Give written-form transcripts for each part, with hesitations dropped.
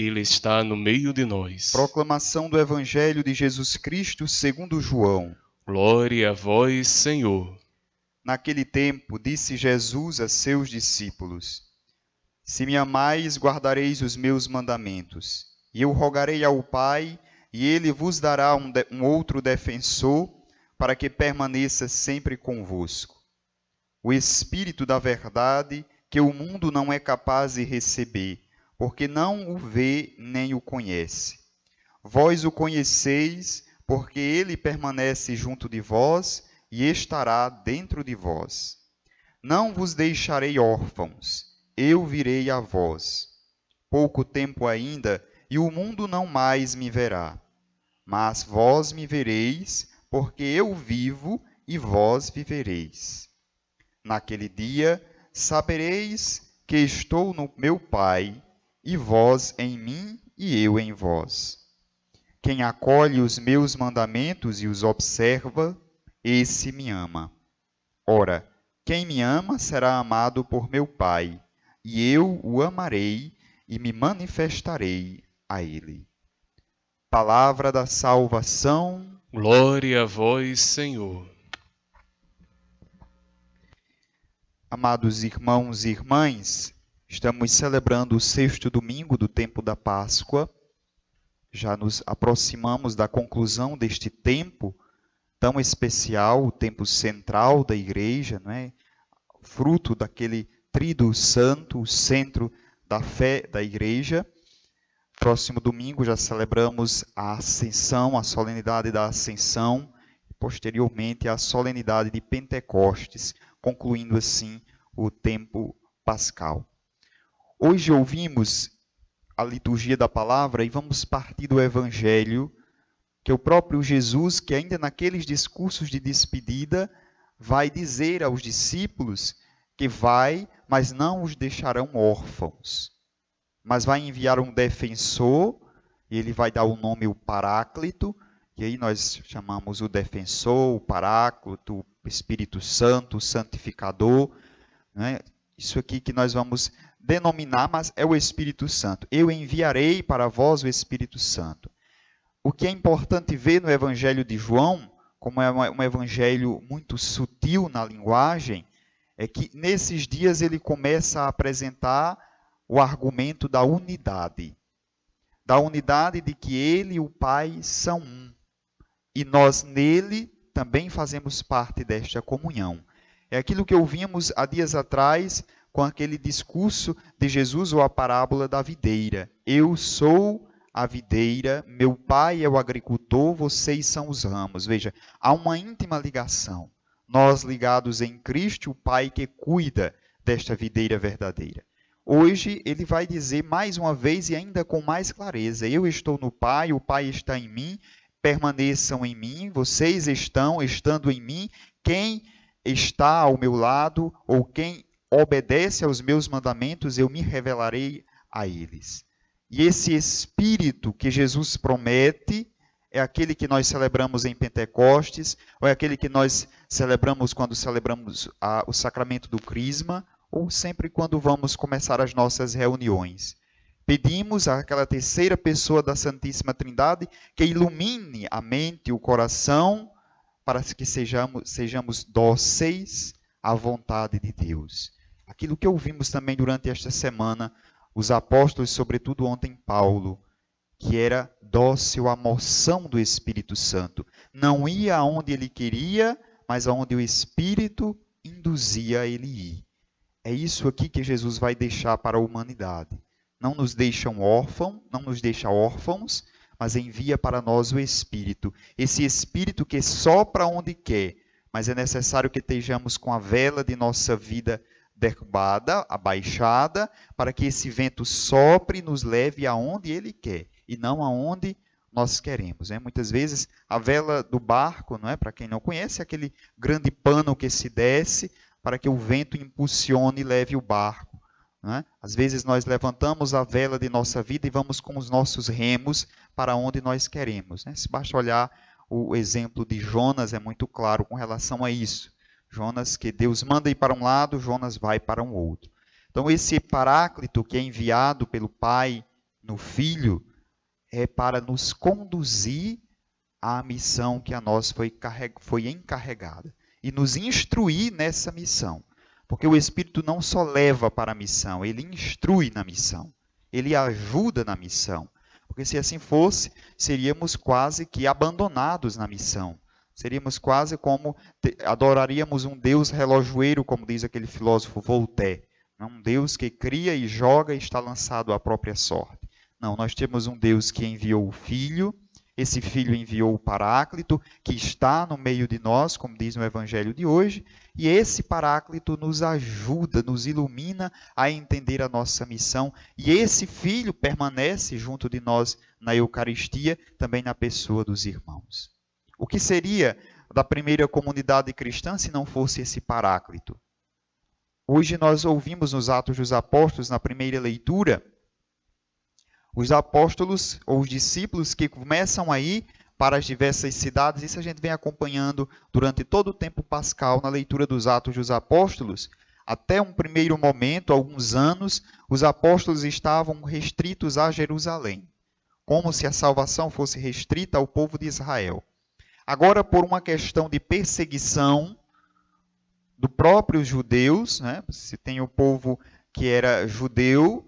Ele está no meio de nós. Proclamação do Evangelho de Jesus Cristo segundo João. Glória a vós, Senhor. Naquele tempo, disse Jesus a seus discípulos: Se me amais, guardareis os meus mandamentos. E eu rogarei ao Pai, e ele vos dará um outro defensor, para que permaneça sempre convosco. O Espírito da verdade, que o mundo não é capaz de receber, porque não o vê nem o conhece. Vós o conheceis, porque ele permanece junto de vós e estará dentro de vós. Não vos deixarei órfãos, eu virei a vós. Pouco tempo ainda, e o mundo não mais me verá. Mas vós me vereis, porque eu vivo e vós vivereis. Naquele dia, sabereis que estou no meu Pai, e vós em mim e eu em vós. Quem acolhe os meus mandamentos e os observa, esse me ama. Ora, quem me ama será amado por meu Pai, e eu o amarei e me manifestarei a ele. Palavra da salvação. Glória a vós, Senhor. Amados irmãos e irmãs, estamos celebrando o sexto domingo do tempo da Páscoa. Já nos aproximamos da conclusão deste tempo tão especial, o tempo central da Igreja, não é? Fruto daquele Tríduo Santo, o centro da fé da Igreja. Próximo domingo já celebramos a Ascensão, a solenidade da Ascensão, e posteriormente a solenidade de Pentecostes, concluindo assim o tempo pascal. Hoje ouvimos a liturgia da palavra e vamos partir do Evangelho, que o próprio Jesus, que ainda naqueles discursos de despedida, vai dizer aos discípulos que vai, mas não os deixarão órfãos, mas vai enviar um defensor, e ele vai dar o nome o Paráclito, e aí nós chamamos o defensor, o Paráclito, o Espírito Santo, o Santificador, né? Isso aqui que nós vamos denominar, mas é o Espírito Santo. Eu enviarei para vós o Espírito Santo. O que é importante ver no Evangelho de João, como é um evangelho muito sutil na linguagem, é que nesses dias ele começa a apresentar o argumento da unidade de que ele e o Pai são um. E nós nele também fazemos parte desta comunhão. É aquilo que ouvimos há dias atrás com aquele discurso de Jesus ou a parábola da videira. Eu sou a videira, meu Pai é o agricultor, vocês são os ramos. Veja, há uma íntima ligação. Nós ligados em Cristo, o Pai que cuida desta videira verdadeira. Hoje ele vai dizer mais uma vez e ainda com mais clareza: eu estou no Pai, o Pai está em mim, permaneçam em mim, vocês estão estando em mim, quem está ao meu lado ou quem obedece aos meus mandamentos, eu me revelarei a eles. E esse Espírito que Jesus promete é aquele que nós celebramos em Pentecostes, ou é aquele que nós celebramos quando celebramos o sacramento do Crisma, ou sempre quando vamos começar as nossas reuniões. Pedimos àquela terceira pessoa da Santíssima Trindade que ilumine a mente e o coração para que sejamos dóceis à vontade de Deus. Aquilo que ouvimos também durante esta semana, os apóstolos, sobretudo ontem Paulo, que era dócil à moção do Espírito Santo. Não ia aonde ele queria, mas aonde o Espírito induzia ele ir. É isso aqui que Jesus vai deixar para a humanidade. Não nos deixa órfãos, mas envia para nós o Espírito. Esse Espírito que sopra onde quer, mas é necessário que estejamos com a vela de nossa vida derrubada, abaixada, para que esse vento sopre e nos leve aonde ele quer, e não aonde nós queremos. Muitas vezes a vela do barco, não é? Para quem não conhece, é aquele grande pano que se desce para que o vento impulsione e leve o barco. Não é? Às vezes nós levantamos a vela de nossa vida e vamos com os nossos remos para onde nós queremos. Se basta olhar o exemplo de Jonas, é muito claro com relação a isso. Jonas, que Deus manda ir para um lado, Jonas vai para um outro. Então esse Paráclito que é enviado pelo Pai no Filho é para nos conduzir à missão que a nós foi encarregada e nos instruir nessa missão. Porque o Espírito não só leva para a missão, ele instrui na missão, ele ajuda na missão. Porque se assim fosse, seríamos quase que abandonados na missão. Seríamos quase como adoraríamos um Deus relojoeiro, como diz aquele filósofo Voltaire. Um Deus que cria e joga e está lançado à própria sorte. Não, nós temos um Deus que enviou o Filho, esse Filho enviou o Paráclito, que está no meio de nós, como diz no Evangelho de hoje, e esse Paráclito nos ajuda, nos ilumina a entender a nossa missão, e esse Filho permanece junto de nós na Eucaristia, também na pessoa dos irmãos. O que seria da primeira comunidade cristã se não fosse esse Paráclito? Hoje nós ouvimos nos Atos dos Apóstolos, na primeira leitura, os apóstolos ou os discípulos que começam a ir para as diversas cidades. Isso a gente vem acompanhando durante todo o tempo pascal na leitura dos Atos dos Apóstolos. Até um primeiro momento, alguns anos, os apóstolos estavam restritos a Jerusalém, como se a salvação fosse restrita ao povo de Israel. Agora, por uma questão de perseguição do próprio judeus, né? Se tem o povo que era judeu,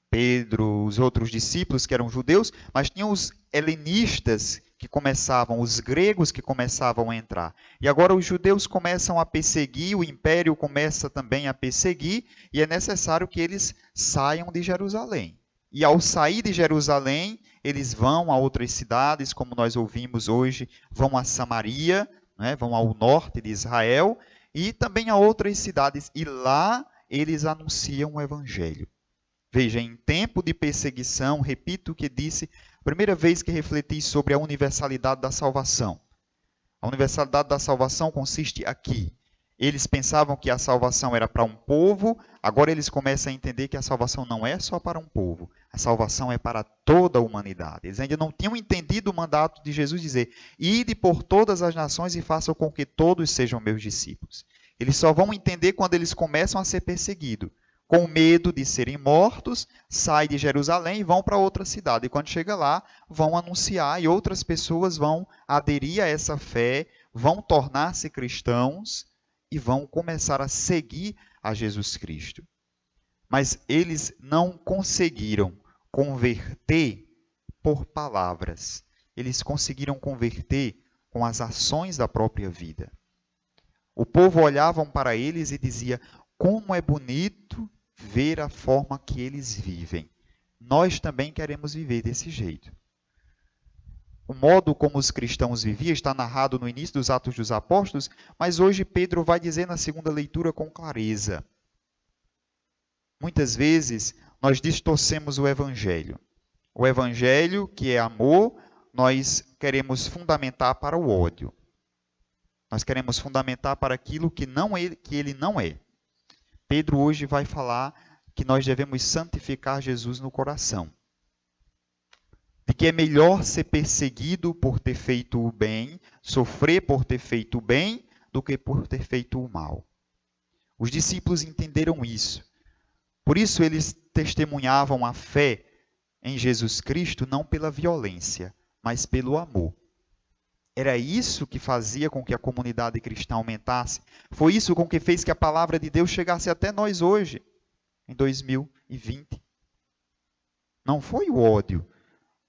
Pedro, os outros discípulos que eram judeus, mas tinham os helenistas que começavam, os gregos que começavam a entrar. E agora os judeus começam a perseguir, o império começa também a perseguir, e é necessário que eles saiam de Jerusalém. E ao sair de Jerusalém, eles vão a outras cidades, como nós ouvimos hoje, vão a Samaria, né, vão ao norte de Israel, e também a outras cidades, e lá eles anunciam o Evangelho. Veja, em tempo de perseguição, repito o que disse, a primeira vez que refleti sobre a universalidade da salvação. A universalidade da salvação consiste aqui. Eles pensavam que a salvação era para um povo, agora eles começam a entender que a salvação não é só para um povo, a salvação é para toda a humanidade. Eles ainda não tinham entendido o mandato de Jesus dizer: ide por todas as nações e façam com que todos sejam meus discípulos. Eles só vão entender quando eles começam a ser perseguidos. Com medo de serem mortos, saem de Jerusalém e vão para outra cidade. E quando chega lá, vão anunciar e outras pessoas vão aderir a essa fé, vão tornar-se cristãos e vão começar a seguir a Jesus Cristo. Mas eles não conseguiram converter por palavras. Eles conseguiram converter com as ações da própria vida. O povo olhava para eles e dizia: como é bonito ver a forma que eles vivem. Nós também queremos viver desse jeito. O modo como os cristãos viviam está narrado no início dos Atos dos Apóstolos, mas hoje Pedro vai dizer na segunda leitura com clareza. Muitas vezes nós distorcemos o Evangelho. O Evangelho, que é amor, nós queremos fundamentar para o ódio. Nós queremos fundamentar para aquilo que ele não é. Pedro hoje vai falar que nós devemos santificar Jesus no coração. De que é melhor ser perseguido por ter feito o bem, sofrer por ter feito o bem, do que por ter feito o mal. Os discípulos entenderam isso. Por isso eles testemunhavam a fé em Jesus Cristo não pela violência, mas pelo amor. Era isso que fazia com que a comunidade cristã aumentasse. Foi isso com que fez que a palavra de Deus chegasse até nós hoje, em 2020. Não foi o ódio,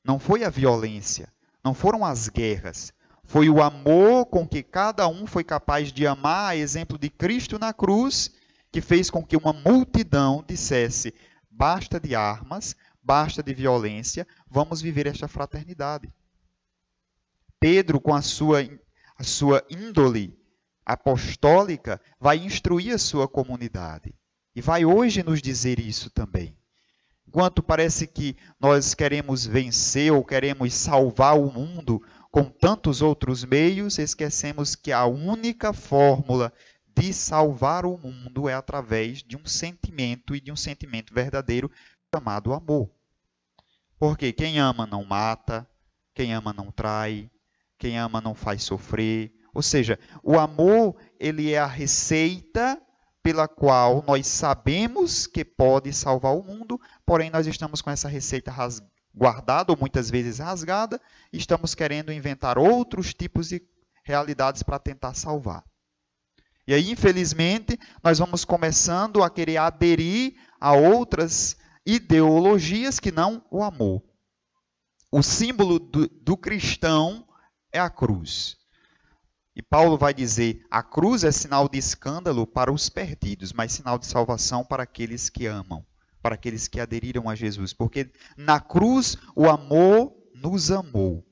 não foi a violência, não foram as guerras. Foi o amor com que cada um foi capaz de amar, a exemplo de Cristo na cruz, que fez com que uma multidão dissesse: basta de armas, basta de violência, vamos viver esta fraternidade. Pedro, com a sua índole apostólica, vai instruir a sua comunidade. E vai hoje nos dizer isso também. Enquanto parece que nós queremos vencer ou queremos salvar o mundo com tantos outros meios, esquecemos que a única fórmula de salvar o mundo é através de um sentimento, e de um sentimento verdadeiro, chamado amor. Porque quem ama não mata, quem ama não trai, quem ama não faz sofrer. Ou seja, o amor, ele é a receita pela qual nós sabemos que pode salvar o mundo, porém nós estamos com essa receita guardada, ou muitas vezes rasgada, e estamos querendo inventar outros tipos de realidades para tentar salvar. E aí, infelizmente, nós vamos começando a querer aderir a outras ideologias que não o amor. O símbolo do cristão é a cruz. E Paulo vai dizer, a cruz é sinal de escândalo para os perdidos, mas sinal de salvação para aqueles que amam, para aqueles que aderiram a Jesus. Porque na cruz o amor nos amou.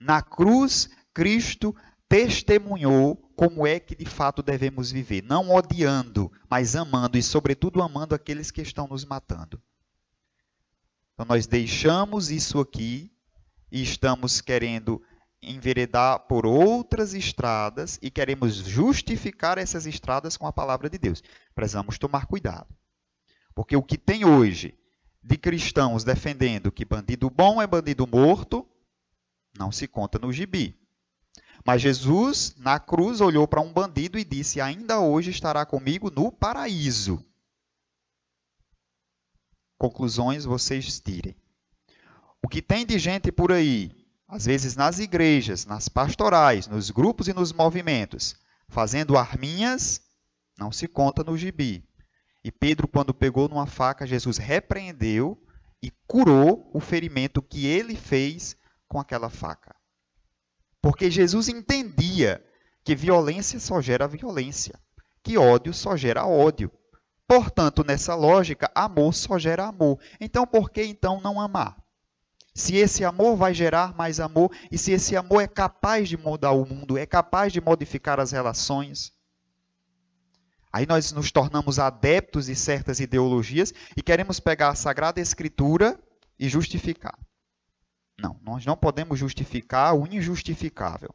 Na cruz, Cristo testemunhou como é que de fato devemos viver. Não odiando, mas amando, e sobretudo amando aqueles que estão nos matando. Então nós deixamos isso aqui e estamos querendo enveredar por outras estradas e queremos justificar essas estradas com a palavra de Deus. Precisamos tomar cuidado. Porque o que tem hoje de cristãos defendendo que bandido bom é bandido morto, não se conta no gibi. Mas Jesus, na cruz, olhou para um bandido e disse, ainda hoje estará comigo no paraíso. Conclusões vocês tirem. O que tem de gente por aí, às vezes nas igrejas, nas pastorais, nos grupos e nos movimentos, fazendo arminhas, não se conta no gibi. E Pedro, quando pegou numa faca, Jesus repreendeu e curou o ferimento que ele fez com aquela faca. Porque Jesus entendia que violência só gera violência, que ódio só gera ódio. Portanto, nessa lógica, amor só gera amor. Então, por que então não amar? Se esse amor vai gerar mais amor, e se esse amor é capaz de mudar o mundo, é capaz de modificar as relações, aí nós nos tornamos adeptos de certas ideologias e queremos pegar a Sagrada Escritura e justificar. Não, nós não podemos justificar o injustificável.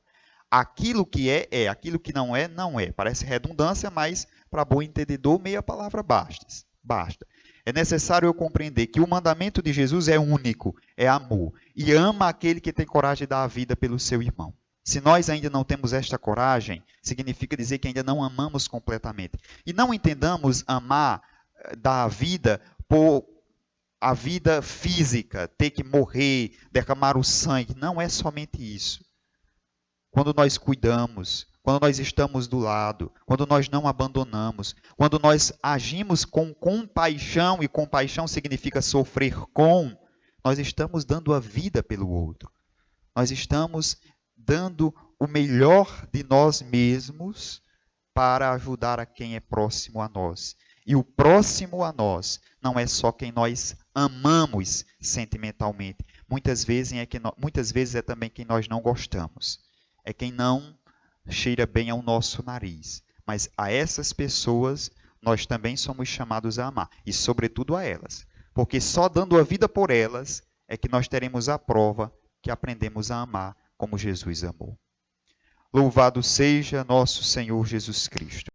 Aquilo que é, aquilo que não é, não é. Parece redundância, mas para bom entendedor, meia palavra basta. É necessário eu compreender que o mandamento de Jesus é único, é amor. E ama aquele que tem coragem de dar a vida pelo seu irmão. Se nós ainda não temos esta coragem, significa dizer que ainda não amamos completamente. E não entendamos amar, dar a vida por a vida física, ter que morrer, derramar o sangue. Não é somente isso. Quando nós cuidamos, quando nós estamos do lado, quando nós não abandonamos, quando nós agimos com compaixão, e compaixão significa sofrer com, nós estamos dando a vida pelo outro. Nós estamos dando o melhor de nós mesmos para ajudar a quem é próximo a nós. E o próximo a nós não é só quem nós amamos sentimentalmente. Muitas vezes é também quem nós não gostamos. É quem não cheira bem ao nosso nariz. Mas a essas pessoas nós também somos chamados a amar. E sobretudo a elas. Porque só dando a vida por elas é que nós teremos a prova que aprendemos a amar como Jesus amou. Louvado seja nosso Senhor Jesus Cristo.